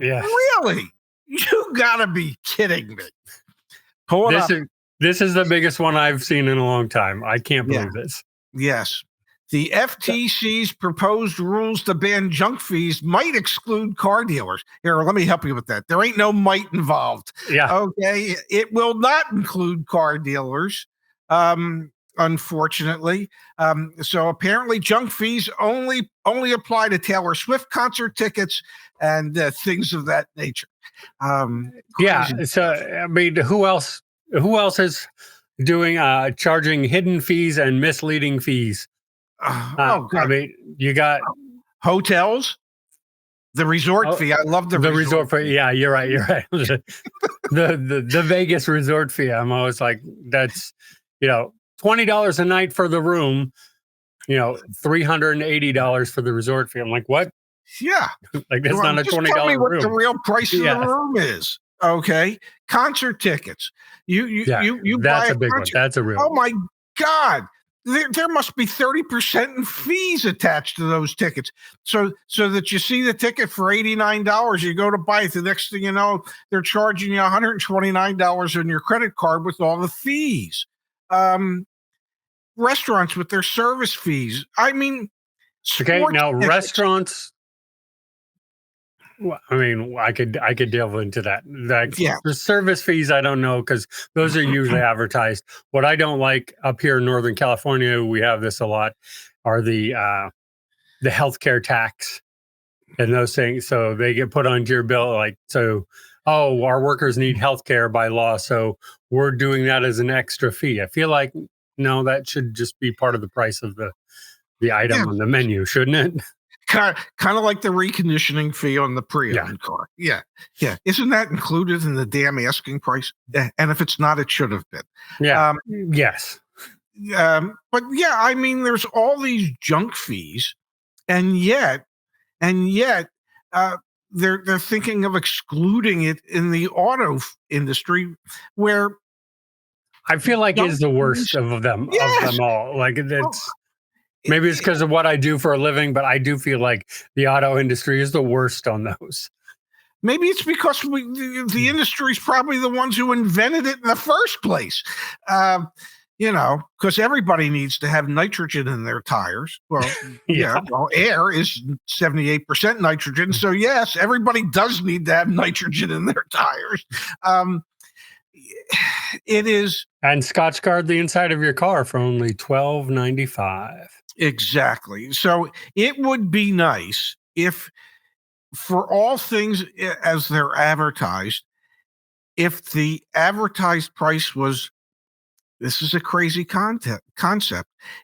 Yes. Really? You gotta be kidding me. Pull it up. This is the biggest one I've seen in a long time. I can't believe this. Yes. The FTC's proposed rules to ban junk fees might exclude car dealers. Here, let me help you with that. There ain't no might involved. Yeah. Okay. It will not include car dealers, unfortunately. So apparently junk fees only apply to Taylor Swift concert tickets and things of that nature. Yeah. So, I mean, who else is doing charging hidden fees and misleading fees? God. I mean, you got hotels, the resort fee. I love the resort fee. Yeah, you're right. the Vegas resort fee. I'm always like, that's, $20 a night for the room, $380 for the resort fee. I'm like, what? Yeah. Like, that's not a $20 room. Tell me what the real price of the room is. Okay. Concert tickets. You that's buy a big one. That's a real Oh my God. There must be 30% in fees attached to those tickets. So that you see the ticket for $89, you go to buy it. The next thing you know, they're charging you $129 on your credit card with all the fees. Restaurants with their service fees. I mean, okay, now tickets. Restaurants. I mean, I could delve into that. The service fees, I don't know, because those are usually advertised. What I don't like up here in Northern California, we have this a lot, are the healthcare tax and those things. So they get put onto your bill, our workers need healthcare by law, so we're doing that as an extra fee. I feel like no, that should just be part of the price of the item on the menu, shouldn't it? Kind of like the reconditioning fee on the pre-owned car. Yeah. Isn't that included in the damn asking price? And if it's not, it should have been. Yeah. Yes. But yeah, I mean, there's all these junk fees, and yet, they're thinking of excluding it in the auto industry, where I feel like is the worst of them all. Like it's. Maybe it's because of what I do for a living, but I do feel like the auto industry is the worst on those. Maybe it's because the industry is probably the ones who invented it in the first place. Because everybody needs to have nitrogen in their tires. Well, air is 78% nitrogen. So yes, everybody does need to have nitrogen in their tires. It is. And Scotch Guard the inside of your car for only $12.95. Exactly. So it would be nice if, for all things as they're advertised, if the advertised price was, this is a crazy concept,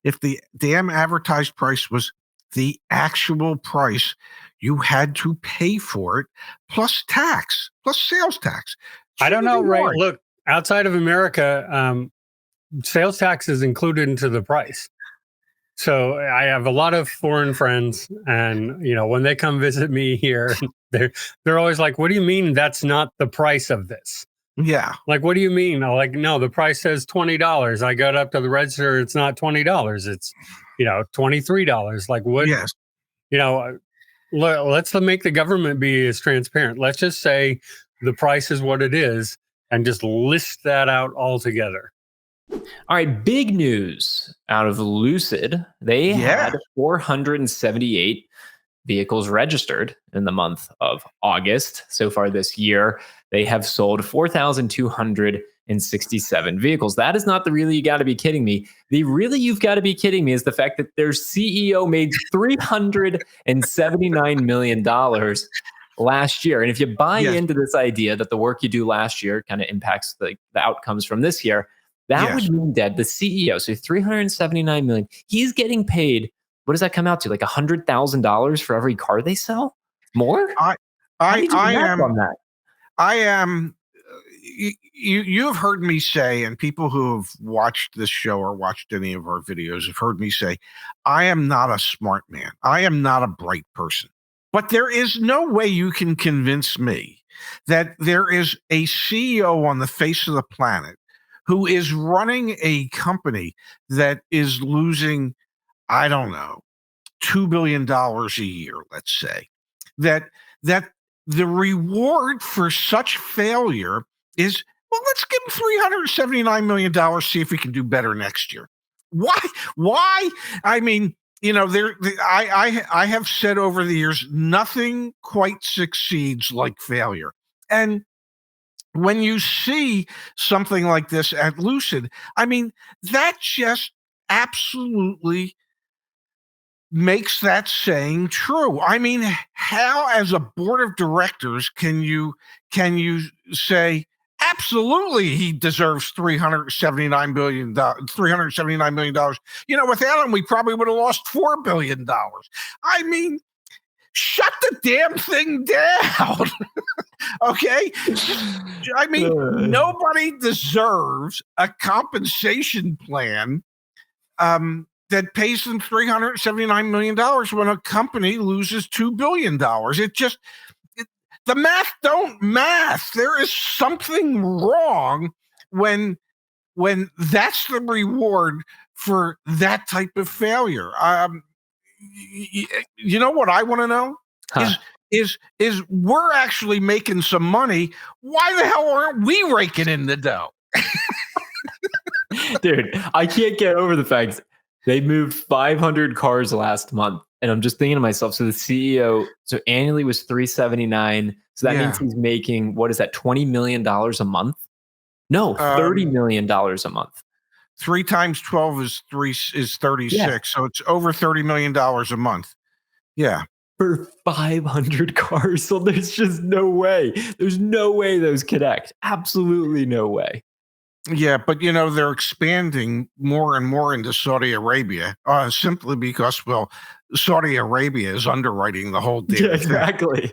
if the damn advertised price was the actual price you had to pay for it, plus tax, plus sales tax. I don't know, right? Look, outside of America, sales tax is included into the price. So I have a lot of foreign friends, and when they come visit me here, they're always like, "What do you mean that's not the price of this?" Yeah. Like, what do you mean? I'm like, no, the price says $20. I got up to the register, it's not $20. It's $23. Like, what? Yes. Let's make the government be as transparent. Let's just say the price is what it is, and just list that out altogether. All right, big news out of Lucid. They had 478 vehicles registered in the month of August. So far this year, they have sold 4,267 vehicles. That is not the really you got to be kidding me. The really you've got to be kidding me is the fact that their CEO made $379 million last year. And if you buy into this idea that the work you do last year kind of impacts the outcomes from this year, that would mean that the CEO, so $379 million, he's getting paid. What does that come out to? Like $100,000 for every car they sell? More? You've heard me say, and people who have watched this show or watched any of our videos have heard me say, I am not a smart man. I am not a bright person. But there is no way you can convince me that there is a CEO on the face of the planet who is running a company that is losing, I don't know, $2 billion a year, let's say, that the reward for such failure is, well, let's give him $379 million, see if we can do better next year. Why? I mean, I have said over the years, nothing quite succeeds like failure. And when you see something like this at Lucid, I mean, that just absolutely makes that saying true. I mean, how as a board of directors can you say absolutely he deserves $379 million? Without him, we probably would have lost $4 billion. I mean, shut the damn thing down. Okay. I mean, nobody deserves a compensation plan that pays them $379 million when a company loses $2 billion. The math don't math. There is something wrong when that's the reward for that type of failure. You know what I want to know? Is we're actually making some money. Why the hell aren't we raking in the dough? Dude, I can't get over the fact they moved 500 cars last month. And I'm just thinking to myself, so the CEO, so annually was 379. So that means he's making, what is that, $20 million a month? No, $30 million a month. 3 times 12 is 36. Yeah. So it's over $30 million a month. Yeah. For 500 cars. So there's just no way. There's no way those connect. Absolutely no way. Yeah, but they're expanding more and more into Saudi Arabia simply because, well, Saudi Arabia is underwriting the whole deal. Yeah, exactly.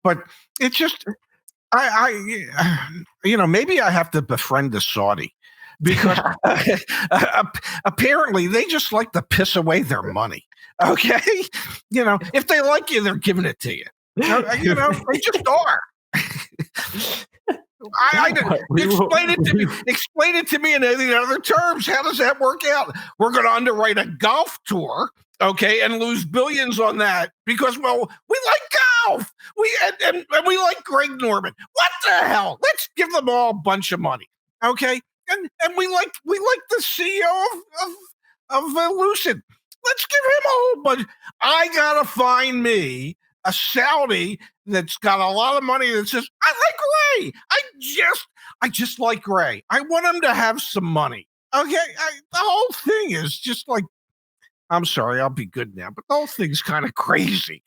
But it's just, maybe I have to befriend a Saudi because apparently they just like to piss away their money. Okay, if they like you, they're giving it to you. They just are. Explain it to me in any other terms. How does that work out? We're going to underwrite a golf tour, okay, and lose billions on that because, well, we like golf. And we like Greg Norman. What the hell? Let's give them all a bunch of money, okay? And we like the CEO of Lucid. Let's give him a whole bunch. I gotta find me a Saudi that's got a lot of money that says, I like Ray. I just like Ray. I want him to have some money. Okay. The whole thing is just like, I'm sorry, I'll be good now, but the whole thing's kind of crazy.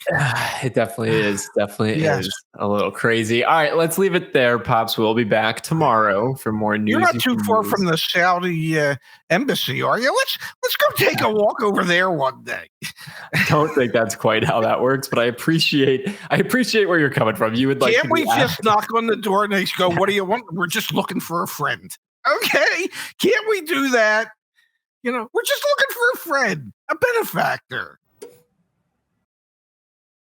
It definitely is. Is a little crazy. All right, let's leave it there, Pops. We'll be back tomorrow for more news. You're not too far from the Saudi embassy, are you? Let's go take a walk over there one day. I don't think that's quite how that works, but I appreciate where you're coming from. You would like? Can't we just knock on the door and they go, "What do you want?" We're just looking for a friend. Okay, can't we do that? We're just looking for a friend, a benefactor.